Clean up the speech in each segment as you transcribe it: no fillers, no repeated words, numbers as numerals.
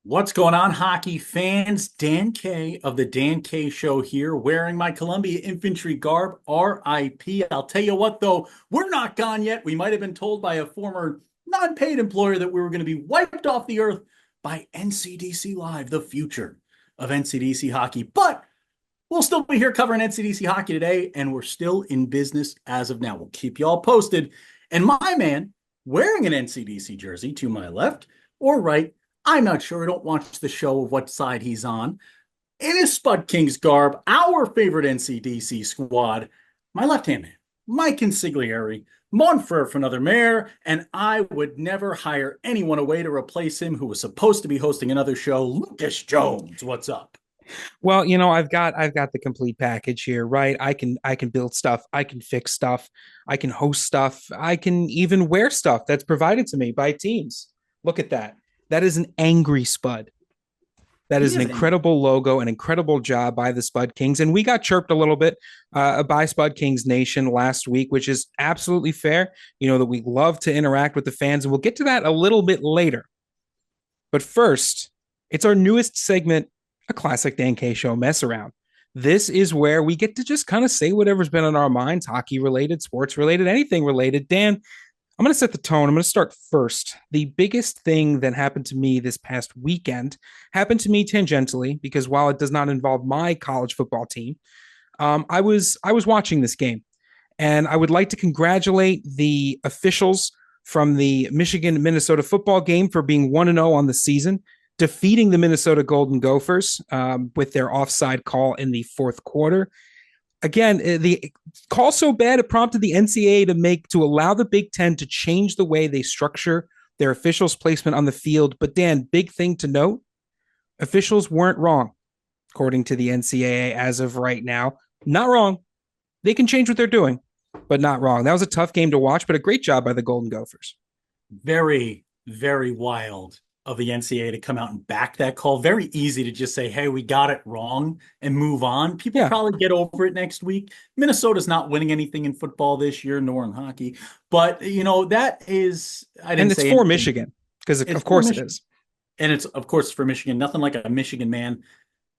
What's going on, hockey fans? Dan K of the Dan K Show here, wearing my Columbia Infantry garb, RIP. I'll tell you what, though, we're not gone yet. We might have been told by a former non-paid employer that we were going to be wiped off the earth by NCDC Live, the future of NCDC hockey. But we'll still be here covering NCDC hockey today, and we're still in business as of now. We'll keep you all posted. And my man, wearing an NCDC jersey to my left or right, I'm not sure. I don't watch the show of what side he's on. In his Spud Kings garb, our favorite NCDC squad, my left-hand man, Mike Consigliere, Monfer for another mayor, and I would never hire anyone away to replace him who was supposed to be hosting another show. Lucas Jones, what's up? Well, I've got the complete package here, right? I can build stuff, I can fix stuff, I can host stuff, I can even wear stuff that's provided to me by teams. Look at that. That is an angry Spud. That He is an is angry. incredible logo, an incredible job by the Spud Kings. And we got chirped a little bit by Spud Kings Nation last week, which is absolutely fair. You know that we love to interact with the fans, and we'll get to that a little bit later. But first, it's our newest segment, a classic Dan K Show mess around. This is where we get to just kind of say whatever's been on our minds, hockey related, sports related, anything related. Dan, I'm going to set the tone. I'm going to start first. The biggest thing that happened to me this past weekend happened to me tangentially because while it does not involve my college football team, I was watching this game, and I would like to congratulate the officials from the Michigan Minnesota football game for being 1-0 on the season, defeating the Minnesota Golden Gophers with their offside call in the fourth quarter. Again, the call so bad it prompted the NCAA to allow the Big Ten to change the way they structure their officials' placement on the field. But Dan, big thing to note: officials weren't wrong, according to the NCAA as of right now. Not wrong. They can change what they're doing, but not wrong. That was a tough game to watch, but a great job by the Golden Gophers. Very, very wild of the NCAA to come out and back that call. Very easy to just say, hey, we got it wrong and move on. People Yeah, probably get over it next week. Minnesota's not winning anything in football this year, nor in hockey. But, that is, I and didn't it's say for anything. Michigan because It's of for course it Michigan. is. And it's, of course, for Michigan. Nothing like a Michigan man.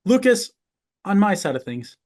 Lucas, on my side of things,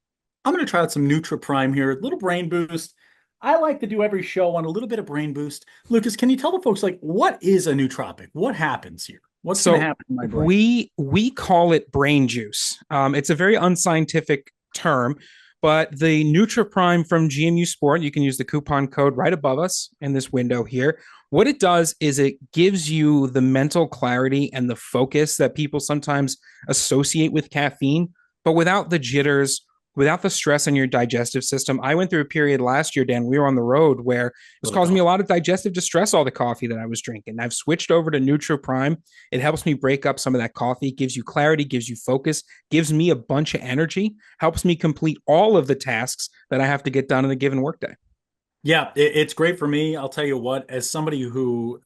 I'm going to try out some Nutra Prime here, a little brain boost. I like to do every show on a little bit of brain boost. Lucas, can you tell the folks like what is a nootropic? What happens here? What's going to So happen in my brain? we call it brain juice. It's a very unscientific term, but the NutriPrime from GMU Sport, you can use the coupon code right above us in this window here. What it does is it gives you the mental clarity and the focus that people sometimes associate with caffeine, but without the jitters, without the stress on your digestive system. I went through a period last year, Dan. We were on the road where it was For the causing me a coffee. lot of digestive distress, all the coffee that I was drinking. I've switched over to NutriPrime. It helps me break up some of that coffee, gives you clarity, gives you focus, gives me a bunch of energy, helps me complete all of the tasks that I have to get done in a given workday. Yeah, it's great for me. I'll tell you what, as somebody who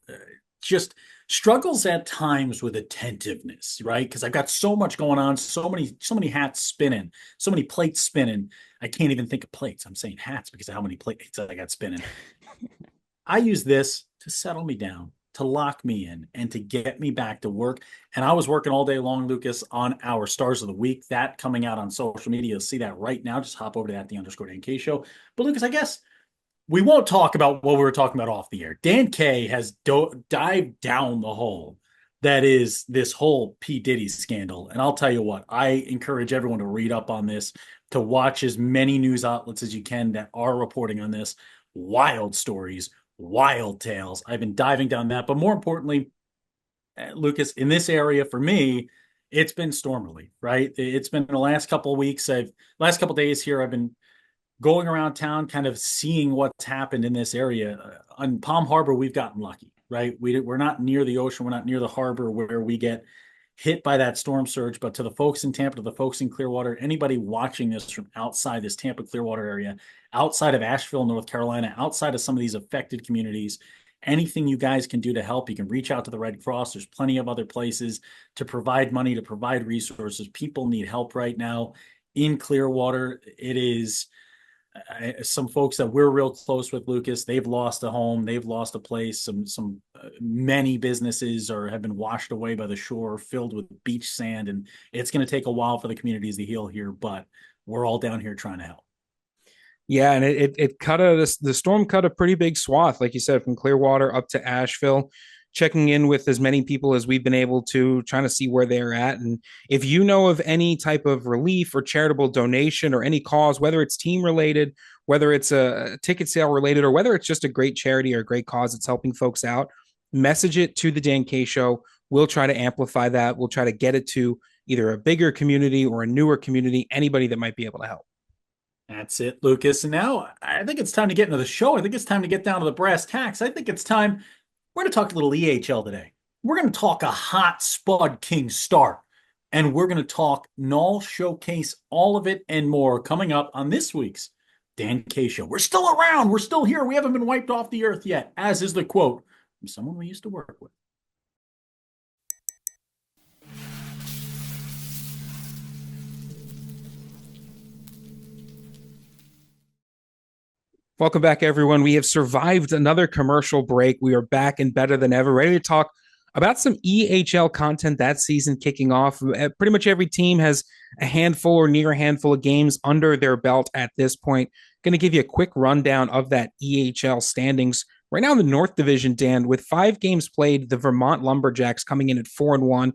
just struggles at times with attentiveness, right? Because I've got so much going on, so many hats spinning, so many plates spinning. I can't even think of plates. I'm saying hats because of how many plates I got spinning. I use this to settle me down, to lock me in, and to get me back to work. And I was working all day long, Lucas, on our Stars of the Week. That coming out on social media. You'll see that right now. Just hop over to that the underscore NK show. But Lucas, I guess we won't talk about what we were talking about off the air. Dan K has dived down the hole that is this whole P. Diddy scandal. And I'll tell you what, I encourage everyone to read up on this, to watch as many news outlets as you can that are reporting on this. Wild stories, wild tales. I've been diving down that. But more importantly, Lucas, in this area for me, it's been stormily, right? It's been the last couple of weeks. Last couple of days here, I've been going around town, kind of seeing what's happened in this area. On Palm Harbor, we've gotten lucky, right? We're not near the ocean. We're not near the harbor where we get hit by that storm surge. But to the folks in Tampa, to the folks in Clearwater, anybody watching this from outside this Tampa Clearwater area, outside of Asheville, North Carolina, outside of some of these affected communities, anything you guys can do to help, you can reach out to the Red Cross. There's plenty of other places to provide money, to provide resources. People need help right now in Clearwater. It is some folks that we're real close with, Lucas, they've lost a home, they've lost a place. Many businesses are have been washed away by the shore, filled with beach sand, and it's going to take a while for the communities to heal here. But we're all down here trying to help. Yeah, and it cut the storm cut a pretty big swath, like you said, from Clearwater up to Asheville. Checking in with as many people as we've been able to, trying to see where they're at. And if you know of any type of relief or charitable donation or any cause, whether it's team related, whether it's a ticket sale related, or whether it's just a great charity or a great cause that's helping folks out, message it to the Dan K Show. We'll try to amplify that. We'll try to get it to either a bigger community or a newer community, anybody that might be able to help. That's it, Lucas. And now I think it's time to get into the show. I think it's time to get down to the brass tacks. I think it's time. We're going to talk a little EHL today. We're going to talk a hot Spud King start. And we're going to talk NAHL Showcase, all of it and more coming up on this week's Dan K Show. We're still around. We're still here. We haven't been wiped off the earth yet, as is the quote from someone we used to work with. Welcome back, everyone. We have survived another commercial break. We are back and better than ever, ready to talk about some EHL content that season kicking off. Pretty much every team has a handful or near a handful of games under their belt at this point. Going to give you a quick rundown of that EHL standings. Right now in the North Division, Dan, with 5 games played, the Vermont Lumberjacks coming in at 4-1,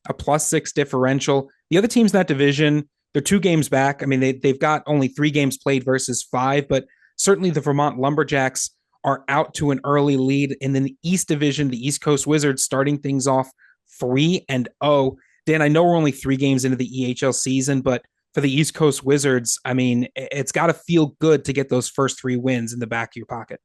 a +6 differential. The other teams in that division, they're 2 games back. I mean, they've got only 3 games played versus 5, but certainly the Vermont Lumberjacks are out to an early lead. And then the East Division, the East Coast Wizards starting things off 3-0. Dan, I know we're only 3 games into the EHL season, but for the East Coast Wizards, I mean, it's got to feel good to get those first 3 wins in the back of your pocket.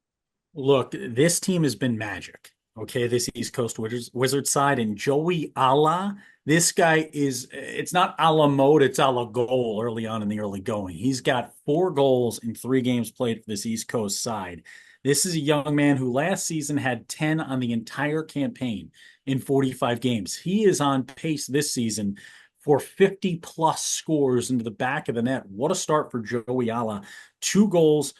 Look, this team has been magic. Okay, this East Coast Wizards side, and Joey Ala, this guy is, it's not a la mode, it's a la goal early on in the early going. He's got 4 goals in 3 games played for this East Coast side. This is a young man who last season had 10 on the entire campaign in 45 games. He is on pace this season for 50 plus scores into the back of the net. What a start for Joey Ala. 2 goals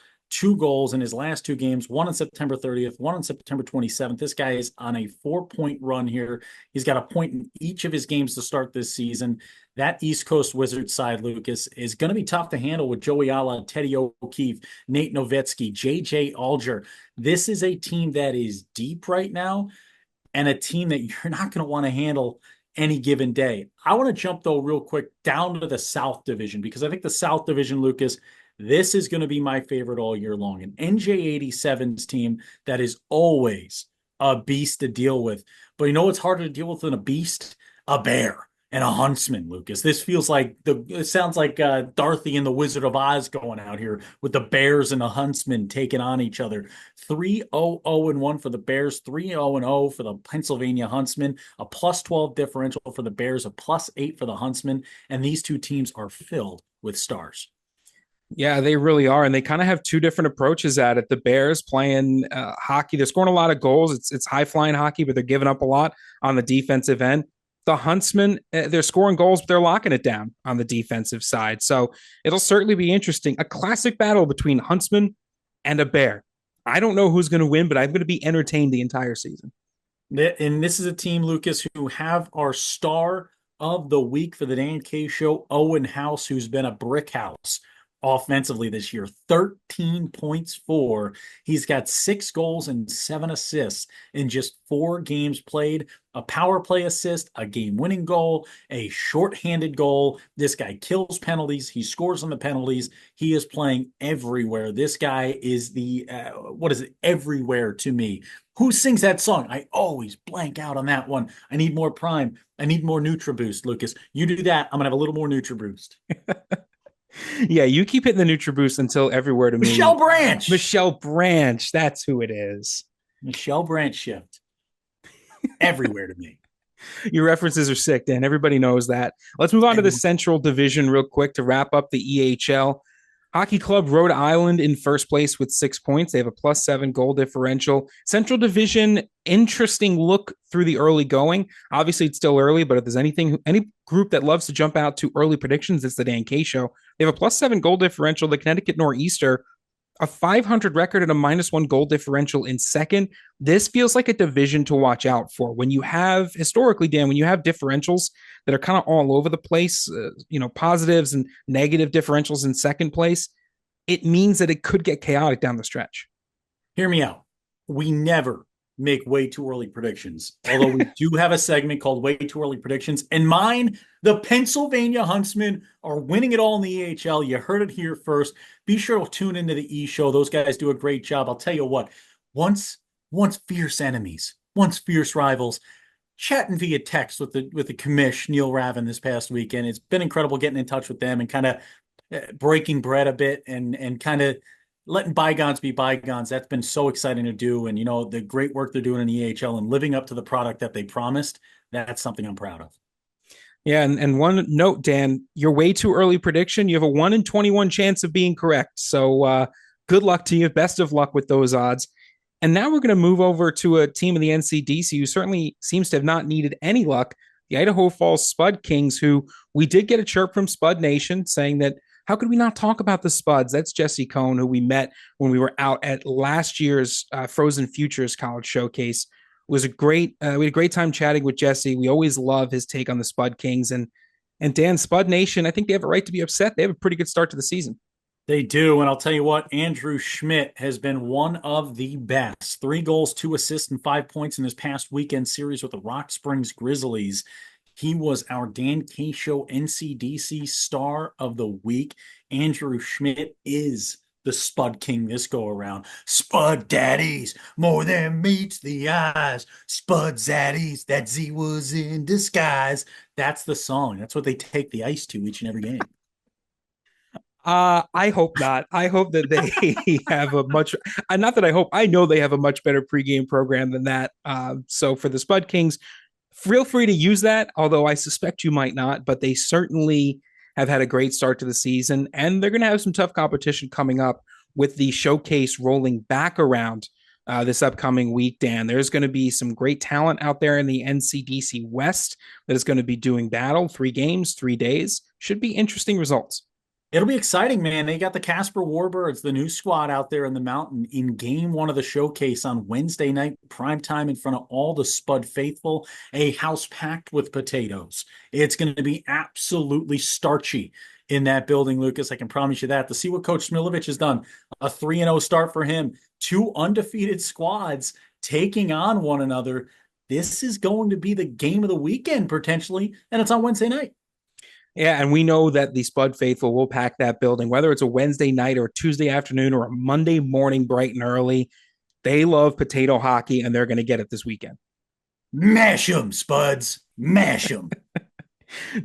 in his last 2 games, one on September 30th, one on September 27th. This guy is on a 4-point run here. He's got a point in each of his games to start this season. That East Coast Wizards side, Lucas, is going to be tough to handle with Joey Ala, Teddy O'Keefe, Nate Nowitzki, JJ Alger. This is a team that is deep right now and a team that you're not going to want to handle any given day. I want to jump, though, real quick down to the South Division, because I think the South Division, Lucas, this is going to be my favorite all year long. An NJ87's team that is always a beast to deal with. But you know what's harder to deal with than a beast? A bear and a huntsman, Lucas. This feels like it sounds like Dorothy and the Wizard of Oz going out here with the Bears and the Huntsman taking on each other. 3-0-1 for the Bears, 3-0-0 for the Pennsylvania Huntsmen, a +12 differential for the Bears, a +8 for the Huntsmen, and these two teams are filled with stars. Yeah, they really are. And they kind of have 2 different approaches at it. The Bears playing hockey, they're scoring a lot of goals. It's high flying hockey, but they're giving up a lot on the defensive end. The Huntsmen, they're scoring goals, but they're locking it down on the defensive side. So it'll certainly be interesting. A classic battle between Huntsman and a Bear. I don't know who's going to win, but I'm going to be entertained the entire season. And this is a team, Lucas, who have our star of the week for the Dan K Show, Owen House, who's been a brick house offensively this year. 13 points for. He's got 6 goals and 7 assists in just 4 games played. A power play assist, a game-winning goal, a shorthanded goal. This guy kills penalties. He scores on the penalties. He is playing everywhere. This guy is the, what is it, everywhere to me. Who sings that song? I always blank out on that one. I need more Prime. I need more NutriBoost, Lucas. You do that, I'm going to have a little more NutriBoost. Yeah, you keep hitting the NutriBoost until everywhere to me. Michelle Branch. Michelle Branch. That's who it is. Michelle Branch shift. Everywhere to me. Your references are sick, Dan. Everybody knows that. Let's move on to the Central Division real quick to wrap up the EHL. Hockey Club Rhode Island in first place with 6 points. They have a +7 goal differential. Central Division, interesting look through the early going. Obviously, it's still early, but if there's any group that loves to jump out to early predictions, it's the Dan K Show. They have a +7 goal differential. The Connecticut Nor'easter, a .500 record and a -1 goal differential in second. This feels like a division to watch out for. When you have, historically, Dan, when you have differentials that are kind of all over the place, positives and negative differentials in second place, it means that it could get chaotic down the stretch. Hear me out. We never make way too early predictions, although we do have a segment called Way Too Early Predictions. And mine, the Pennsylvania Huntsmen, are winning it all in the EHL. You heard it here first. Be sure to tune into the E Show. Those guys do a great job. I'll tell you what, once fierce enemies, once fierce rivals, chatting via text with the commish, Neil Ravin, this past weekend. It's been incredible getting in touch with them and kind of breaking bread a bit and kind of letting bygones be bygones. That's been so exciting to do. And, the great work they're doing in the EHL and living up to the product that they promised, that's something I'm proud of. Yeah, and one note, Dan, your way too early prediction, you have a 1 in 21 chance of being correct. So good luck to you. Best of luck with those odds. And now we're going to move over to a team in the NCDC who certainly seems to have not needed any luck, the Idaho Falls Spud Kings, who we did get a chirp from Spud Nation saying that how could we not talk about the Spuds? That's Jesse Cohn, who we met when we were out at last year's Frozen Futures College Showcase. It was we had a great time chatting with Jesse. We always love his take on the Spud Kings. And Dan, Spud Nation, I think they have a right to be upset. They have a pretty good start to the season. They do. And I'll tell you what, Andrew Schmidt has been one of the best. 3 goals, 2 assists, and 5 points in his past weekend series with the Rock Springs Grizzlies. He was our Dan K Show NCDC Star of the Week. Andrew Schmidt is the Spud King this go around. Spud daddies, more than meets the eyes. Spud zaddies, that Z was in disguise. That's the song. That's what they take the ice to each and every game. I hope not. I hope that they have a much, not that I hope, I know they have a much better pregame program than that. So for the Spud Kings, feel free to use that, although I suspect you might not, but they certainly have had a great start to the season, and they're going to have some tough competition coming up with the showcase rolling back around this upcoming week, Dan. There's going to be some great talent out there in the NCDC West that is going to be doing battle. 3 games, 3 days. Should be interesting results. It'll be exciting, man. They got the Casper Warbirds, the new squad out there in the mountain in game 1 of the showcase on Wednesday night, prime time in front of all the Spud faithful, a house packed with potatoes. It's going to be absolutely starchy in that building, Lucas. I can promise you that. To see what Coach Smilovich has done, a 3-0 start for him, 2 undefeated squads taking on one another. This is going to be the game of the weekend, potentially, and it's on Wednesday night. Yeah, and we know that the Spud faithful will pack that building, whether it's a Wednesday night or a Tuesday afternoon or a Monday morning bright and early. They love potato hockey, and they're going to get it this weekend. Mash them, Spuds. Mash them.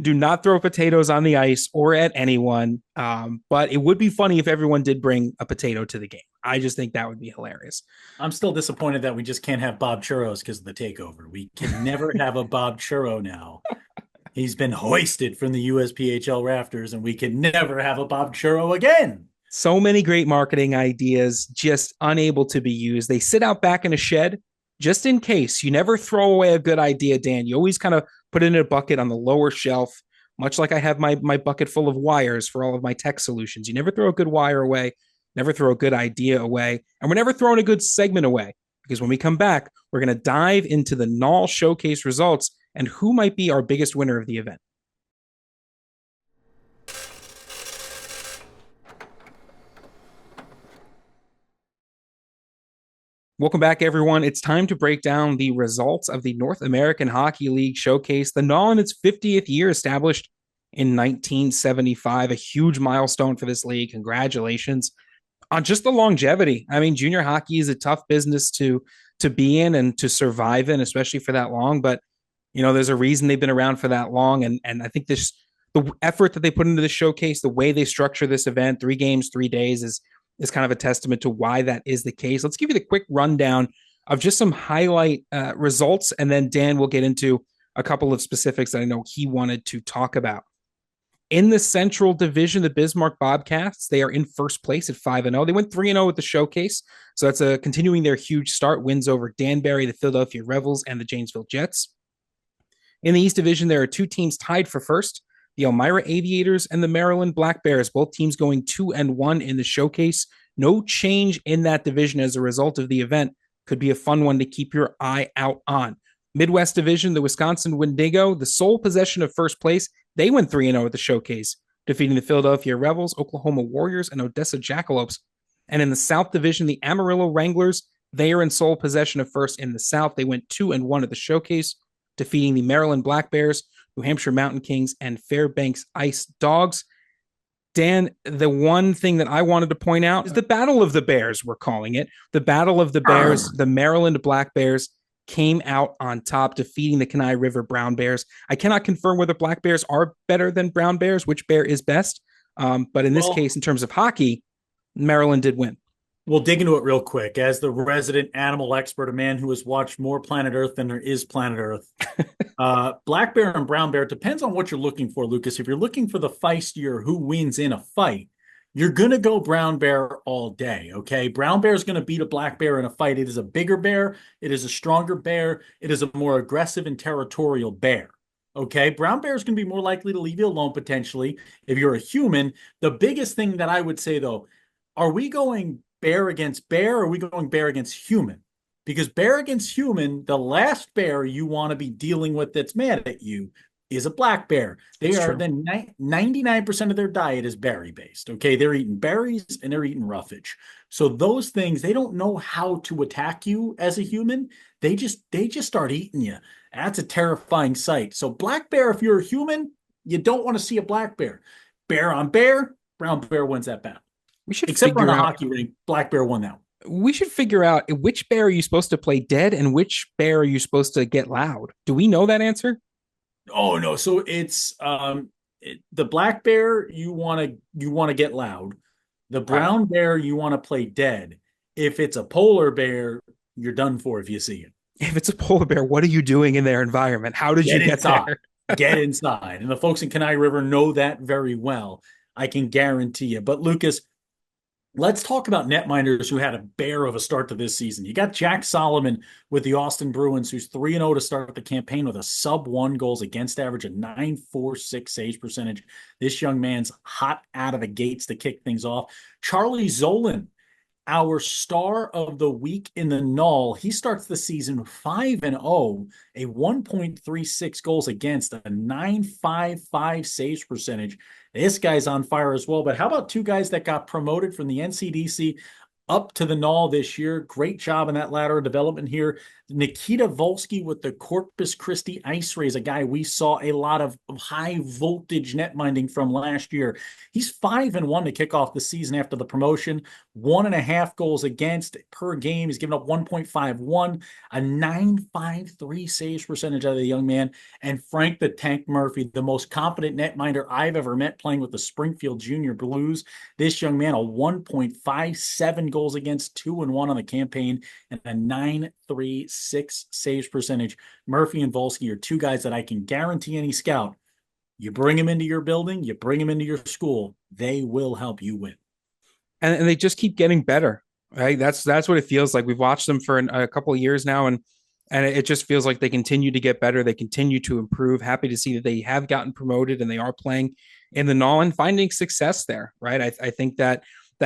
Do not throw potatoes on the ice or at anyone. But it would be funny if everyone did bring a potato to the game. I just think that would be hilarious. I'm still disappointed that we just can't have Bob Churros because of the takeover. We can never have a Bob Churro now. He's been hoisted from the USPHL rafters, and we can never have a Bob Churro again. So many great marketing ideas, just unable to be used. They sit out back in a shed just in case. You never throw away a good idea, Dan. You always kind of put it in a bucket on the lower shelf, much like I have my bucket full of wires for all of my tech solutions. You never throw a good wire away, never throw a good idea away, and we're never throwing a good segment away, because when we come back, we're going to dive into the NAHL Showcase results and who might be our biggest winner of the event. Welcome back, everyone. It's time to break down the results of the North American Hockey League Showcase. The NAHL in its 50th year, established in 1975, a huge milestone for this league. Congratulations on just the longevity. I mean, junior hockey is a tough business to be in and to survive in, especially for that long. But there's a reason they've been around for that long. And I think the effort that they put into the showcase, the way they structure this event, 3 games, 3 days is kind of a testament to why that is the case. Let's give you the quick rundown of just some highlight results. And then Dan will get into a couple of specifics that I know he wanted to talk about. In the Central Division, the Bismarck Bobcats, they are in first place at 5-0. They went 3-0 with the showcase. So that's continuing their huge start, wins over Danbury, the Philadelphia Rebels, and the Janesville Jets. In the East Division, there are two teams tied for first, the Elmira Aviators and the Maryland Black Bears, both teams going 2-1 in the showcase. No change in that division as a result of the event. Could be a fun one to keep your eye out on. Midwest Division, the Wisconsin Wendigo, the sole possession of first place. They went 3-0 at the showcase, defeating the Philadelphia Rebels, Oklahoma Warriors, and Odessa Jackalopes. And in the South Division, the Amarillo Wranglers, they are in sole possession of first in the South. They went 2-1 at the showcase, defeating the Maryland Black Bears, New Hampshire Mountain Kings, and Fairbanks Ice Dogs. Dan, the one thing that I wanted to point out is the Battle of the Bears, we're calling it. The Battle of the Bears, the Maryland Black Bears came out on top, defeating the Kenai River Brown Bears. I cannot confirm whether Black Bears are better than Brown Bears, which bear is best. But in this case, in terms of hockey, Maryland did win. We'll dig into it real quick. As the resident animal expert, a man who has watched more Planet Earth than there is Planet Earth, black bear and brown bear, it depends on what you're looking for, Lucas. If you're looking for the feistier who wins in a fight, you're going to go brown bear all day, okay? Brown bear is going to beat a black bear in a fight. It is a bigger bear. It is a stronger bear. It is a more aggressive and territorial bear, okay? Brown bear is going to be more likely to leave you alone potentially if you're a human. The biggest thing that I would say, though, are we going bear against bear, or are we going bear against human? Because bear against human, the last bear you want to be dealing with that's mad at you is a black bear. They are then 99% of their diet is berry based. Okay. They're eating berries and they're eating roughage. So those things, they don't know how to attack you as a human. They just start eating you. That's a terrifying sight. So black bear, if you're a human, you don't want to see a black bear. Bear on bear, brown bear wins that battle. We should Except for on a out, hockey rink, black bear won that one. We should figure out which bear are you supposed to play dead and which bear are you supposed to get loud. Do we know that answer? Oh no, so it's the black bear you want to get loud. The brown bear you want to play dead. If it's a polar bear, you're done for if you see it. If it's a polar bear, what are you doing in their environment? How did you get there? Get inside. And the folks in Kenai River know that very well. I can guarantee you. But Lucas, let's talk about netminders who had a bear of a start to this season. You got Jack Solomon with the Austin Bruins, who's 3-0 to start the campaign with a sub-1 goals against average, a 9.46 save percentage. This young man's hot out of the gates to kick things off. Charlie Zolan, our star of the week in the NAHL, he starts the season 5-0, a 1.36 goals against, a 9.55 saves percentage. This guy's on fire as well. But how about two guys that got promoted from the NCDC up to the NAHL this year? Great job in that ladder of development here. Nikita Volsky with the Corpus Christi Ice Rays, a guy we saw a lot of high voltage net minding from last year. He's 5-1 to kick off the season after the promotion. 1.5 goals against per game. He's given up 1.51, a 9.53 saves percentage out of the young man. And Frank the Tank Murphy, the most confident netminder I've ever met playing with the Springfield Junior Blues. This young man, a 1.57 goals against, 2-1 on the campaign, and a 9.36 saves percentage. Murphy and Volsky are two guys that I can guarantee any scout, you bring them into your building, you bring them into your school, they will help you win. And they just keep getting better, right? That's what it feels like. We've watched them for a couple of years now, and it just feels like they continue to get better. They continue to improve. Happy to see that they have gotten promoted and they are playing in the NAHL and finding success there, right? I think that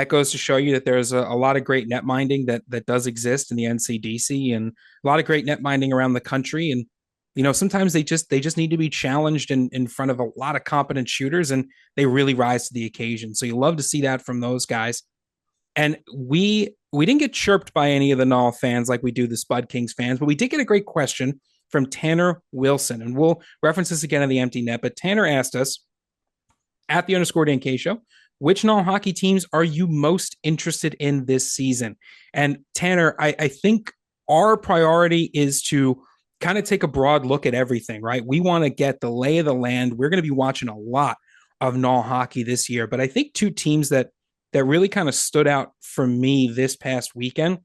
goes to show you that there's a lot of great net minding that does exist in the NCDC, and a lot of great net minding around the country. And sometimes they just need to be challenged in front of a lot of competent shooters, and they really rise to the occasion. So you love to see that from those guys. And we didn't get chirped by any of the NAHL fans like we do the Spud Kings fans, but we did get a great question from Tanner Wilson, and we'll reference this again in the empty net. But Tanner asked us at the _DNK show, which NAHL hockey teams are you most interested in this season? And Tanner, I think our priority is to kind of take a broad look at everything, right? We want to get the lay of the land. We're going to be watching a lot of NAHL hockey this year, but I think two teams that really kind of stood out for me this past weekend.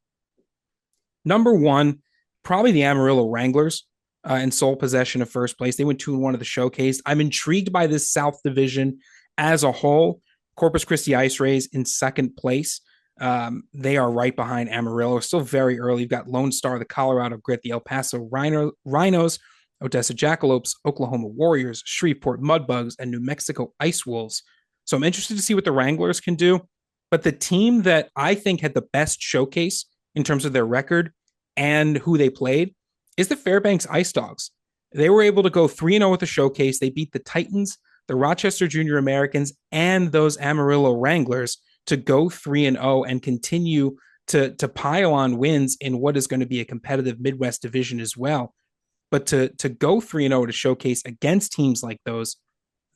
Number one, probably the Amarillo Wranglers. in sole possession of first place. They went 2-1 of the showcase. I'm intrigued by this South Division as a whole. Corpus Christi Ice Rays in second place. They are right behind Amarillo. Still very early. You've got Lone Star, the Colorado Grit, the El Paso Rhinos, Odessa Jackalopes, Oklahoma Warriors, Shreveport Mudbugs, and New Mexico Ice Wolves. So I'm interested to see what the Wranglers can do. But the team that I think had the best showcase in terms of their record and who they played is the Fairbanks Ice Dogs. They were able to go 3-0 with the showcase. They beat the Titans, the Rochester Junior Americans, and those Amarillo Wranglers to go 3-0 and continue to pile on wins in what is going to be a competitive Midwest division as well. But to go 3-0 to showcase against teams like those,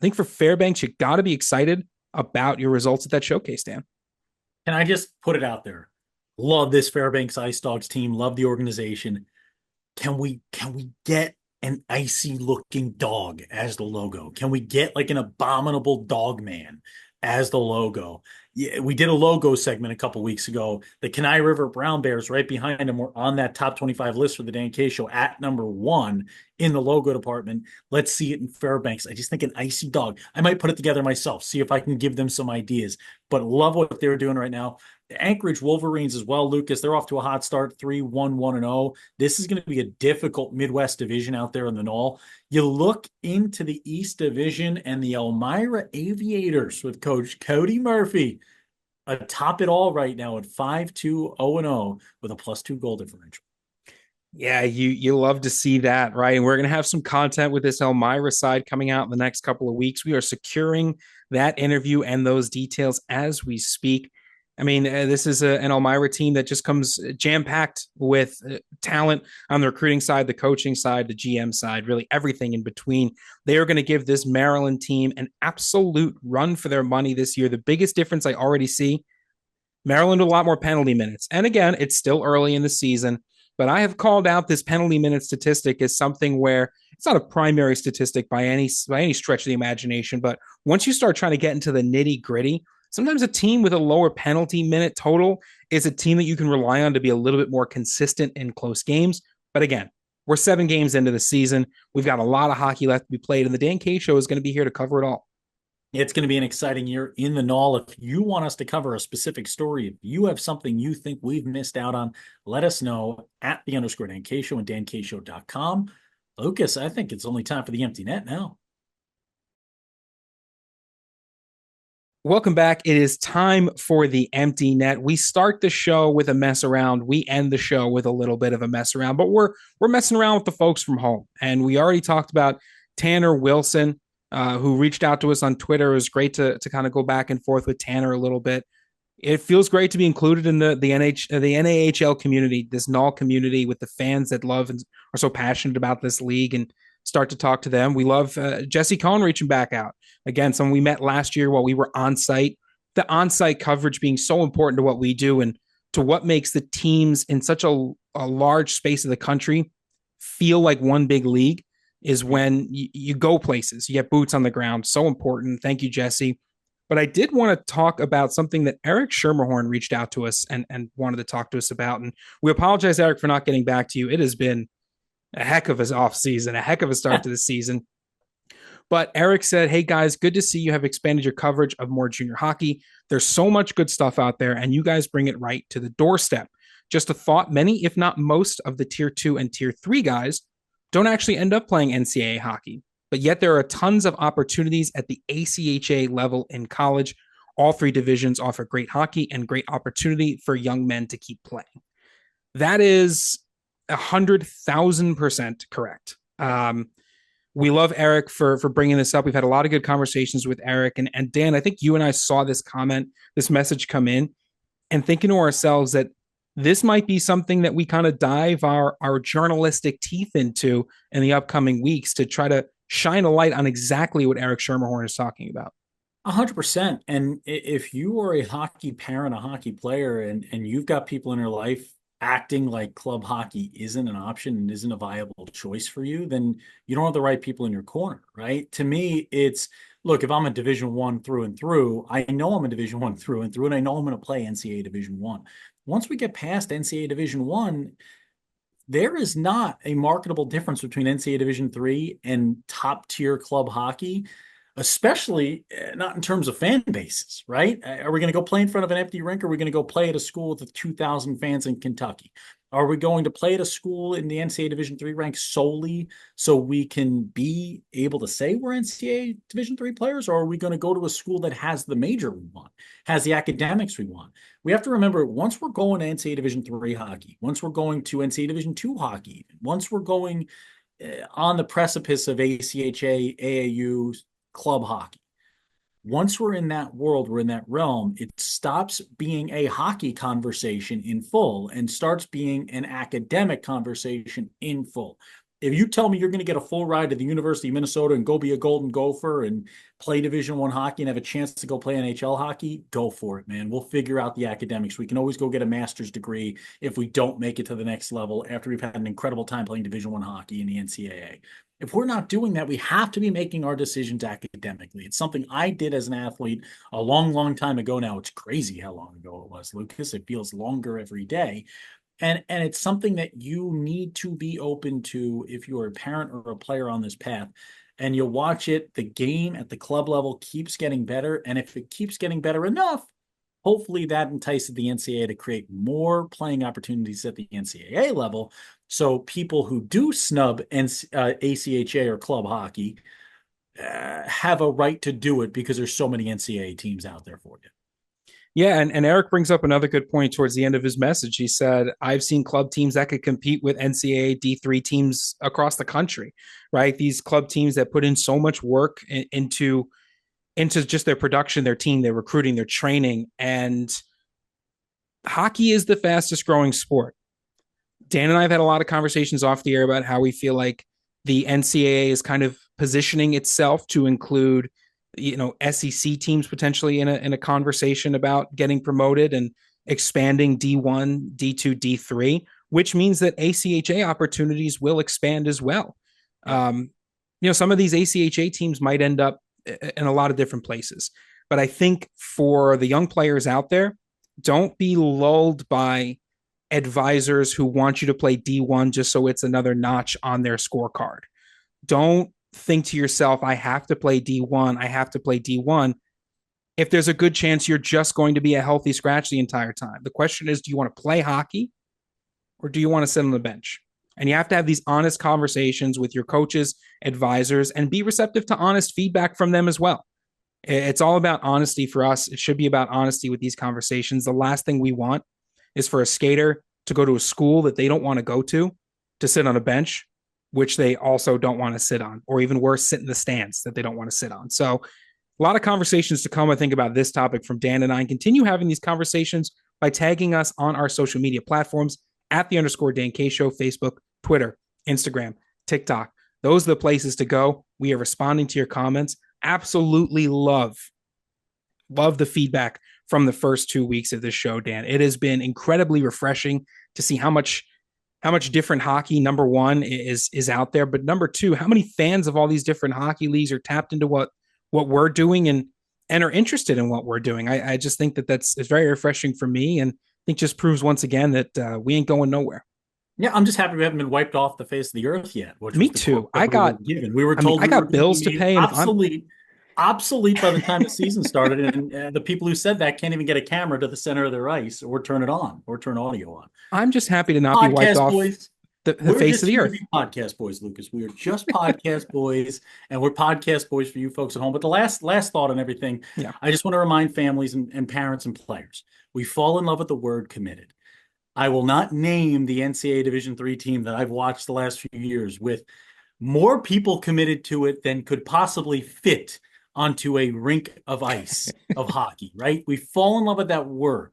I think for Fairbanks, you got to be excited about your results at that showcase, Dan. Can I just put it out there? Love this Fairbanks Ice Dogs team. Love the organization. Can we get an icy looking dog as the logo? Can we get like an abominable dog man as the logo? Yeah, we did a logo segment a couple weeks ago. The Kenai River Brown Bears right behind them were on that top 25 list for the Dan K show at number one in the logo department. Let's see it in Fairbanks. I just think an icy dog. I might put it together myself, see if I can give them some ideas. But love what they're doing right now. The Anchorage Wolverines as well, Lucas. They're off to a hot start, 3-1-1-0. This is going to be a difficult Midwest division out there in the NAHL. You look into the East Division and the Elmira Aviators with Coach Cody Murphy atop it all right now at 5-2-0-0 with a +2 goal differential. Yeah, you love to see that, right? And we're going to have some content with this Elmira side coming out in the next couple of weeks. We are securing that interview and those details as we speak. I mean, this is an Elmira team that just comes jam-packed with talent on the recruiting side, the coaching side, the GM side, really everything in between. They are going to give this Maryland team an absolute run for their money this year. The biggest difference I already see, Maryland a lot more penalty minutes. And again, it's still early in the season, but I have called out this penalty minute statistic as something where it's not a primary statistic by any stretch of the imagination, but once you start trying to get into the nitty-gritty, sometimes a team with a lower penalty minute total is a team that you can rely on to be a little bit more consistent in close games. But again, we're 7 games into the season. We've got a lot of hockey left to be played, and the Dan K Show is going to be here to cover it all. It's going to be an exciting year in the NAHL. If you want us to cover a specific story, if you have something you think we've missed out on, let us know at the Dan K Show and dankshow.com. Lucas, I think it's only time for the empty net now. Welcome back. It is time for the empty net. We start the show with a mess around. We end the show with a little bit of a mess around, but we're messing around with the folks from home. And we already talked about Tanner Wilson, who reached out to us on Twitter. It was great to kind of go back and forth with Tanner a little bit. It feels great to be included in the NAHL community, this NAHL community with the fans that love and are so passionate about this league, and start to talk to them. We love Jesse Cohn reaching back out. Again, someone we met last year while we were on site. The on-site coverage being so important to what we do and to what makes the teams in such a large space of the country feel like one big league is when you go places, you get boots on the ground. So important. Thank you, Jesse. But I did want to talk about something that Eric Schermerhorn reached out to us and wanted to talk to us about. And we apologize, Eric, for not getting back to you. It has been a heck of a off season, a heck of a start to the season. But Eric said, hey guys, good to see you have expanded your coverage of more junior hockey. There's so much good stuff out there, and you guys bring it right to the doorstep. Just a thought, many, if not most, of the tier 2 and tier 3 guys don't actually end up playing NCAA hockey. But yet there are tons of opportunities at the ACHA level in college. All 3 divisions offer great hockey and great opportunity for young men to keep playing. That is 100,000% correct. We love Eric for bringing this up. We've had a lot of good conversations with Eric. And Dan, I think you and I saw this comment, this message come in, and thinking to ourselves that this might be something that we kind of dive our journalistic teeth into in the upcoming weeks to try to shine a light on exactly what Eric Schermerhorn is talking about. 100%. And if you are a hockey parent, a hockey player, and you've got people in your life acting like club hockey isn't an option and isn't a viable choice for you, then you don't have the right people in your corner, right? To me, it's look, if I'm a Division One through and through, I know I'm a Division One through and through, and I know I'm going to play NCAA Division One. Once we get past NCAA Division One, there is not a marketable difference between NCAA Division III and top tier club hockey, especially not in terms of fan bases, right? Are we going to go play in front of an empty rink, or are we going to go play at a school with 2,000 fans in Kentucky? Are we going to play at a school in the NCAA Division III rank solely so we can be able to say we're NCAA Division III players, or are we going to go to a school that has the major we want, has the academics we want? We have to remember, once we're going to NCAA Division III hockey, once we're going to NCAA Division II hockey, once we're going on the precipice of ACHA, AAU club hockey, once we're in that world, we're in that realm, it stops being a hockey conversation in full and starts being an academic conversation in full. If you tell me you're going to get a full ride to the University of Minnesota and go be a Golden Gopher and play Division I hockey and have a chance to go play NHL hockey, go for it, man. We'll figure out the academics. We can always go get a master's degree if we don't make it to the next level after we've had an incredible time playing Division I hockey in the NCAA. If we're not doing that, we have to be making our decisions academically. It's something I did as an athlete a long, long time ago now. It's crazy how long ago it was, Lucas. It feels longer every day. And it's something that you need to be open to if you're a parent or a player on this path. And you watch it, the game at the club level keeps getting better. And if it keeps getting better enough, hopefully that entices the NCAA to create more playing opportunities at the NCAA level. So people who do snub ACHA or club hockey have a right to do it because there's so many NCAA teams out there for you. Yeah, and Eric brings up another good point towards the end of his message. He said, I've seen club teams that could compete with NCAA D3 teams across the country, right? These club teams that put in so much work into just their production, their team, their recruiting, their training. And hockey is the fastest growing sport. Dan and I have had a lot of conversations off the air about how we feel like the NCAA is kind of positioning itself to include, SEC teams potentially in a conversation about getting promoted and expanding D1, D2, D3, which means that ACHA opportunities will expand as well. Yeah. Some of these ACHA teams might end up in a lot of different places, but I think for the young players out there, don't be lulled by advisors who want you to play D1 just so it's another notch on their scorecard. Don't think to yourself, I have to play D1. I have to play D1. If there's a good chance you're just going to be a healthy scratch the entire time. The question is, do you want to play hockey or do you want to sit on the bench? And you have to have these honest conversations with your coaches, advisors, and be receptive to honest feedback from them as well. It's all about honesty for us. It should be about honesty with these conversations. The last thing we want is for a skater to go to a school that they don't want to sit on a bench, which they also don't want to sit on, or even worse, sit in the stands that they don't want to sit on. So a lot of conversations to come, I think, about this topic from Dan and I. And continue having these conversations by tagging us on our social media platforms at _Dan K Show, Facebook, Twitter, Instagram, TikTok. Those are the places to go. We are responding to your comments. Absolutely love the feedback from the first 2 weeks of this show, Dan. It has been incredibly refreshing to see how much different hockey, number one, is out there, but number two, how many fans of all these different hockey leagues are tapped into what we're doing and are interested in what we're doing. I just think it's very refreshing for me, and I think just proves once again that we ain't going nowhere. Yeah, I'm just happy we haven't been wiped off the face of the earth yet, which Me was the too. quote that we were given. We were told I we were got going to bills be to made pay, and if I'm obsolete by the time the season started, and the people who said that can't even get a camera to the center of their ice or turn it on or turn audio on. I'm just happy to not be wiped Podcast off boys. the We're face of just the here to earth. be podcast boys, Lucas. We are just podcast boys, and we're podcast boys for you folks at home. But the last thought on everything, Yeah. I just want to remind families and parents and players, we fall in love with the word committed. I will not name the NCAA Division III team that I've watched the last few years with more people committed to it than could possibly fit onto a rink of ice of hockey, right? We fall in love with that word.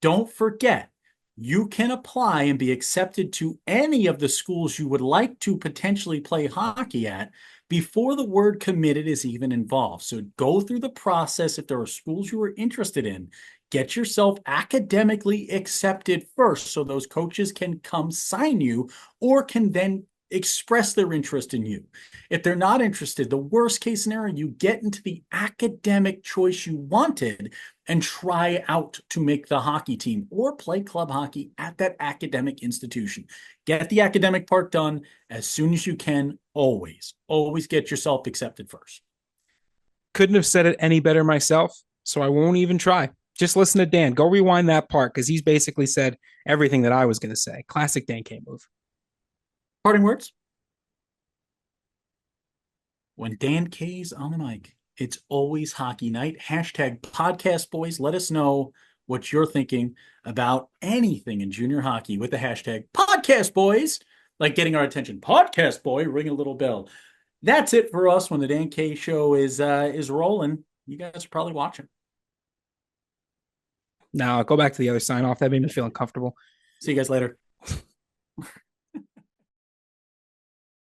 Don't forget, you can apply and be accepted to any of the schools you would like to potentially play hockey at before the word committed is even involved. So go through the process. If there are schools you are interested in, get yourself academically accepted first so those coaches can come sign you or can then express their interest in you. If they're not interested, the worst case scenario, you get into the academic choice you wanted and try out to make the hockey team or play club hockey at that academic institution. Get the academic part done as soon as you can. Always get yourself accepted first. Couldn't have said it any better myself, so I won't even try. Just listen to Dan. Go rewind that part because he's basically said everything that I was going to say. Classic Dan K move. Parting words? When Dan K's on the mic, it's always hockey night. Hashtag podcast boys. Let us know what you're thinking about anything in junior hockey with the hashtag podcast boys, like getting our attention. Podcast boy, ring a little bell. That's it for us when the Dan K show is rolling. You guys are probably watching. Now go back to the other sign off. That made me feel uncomfortable. See you guys later.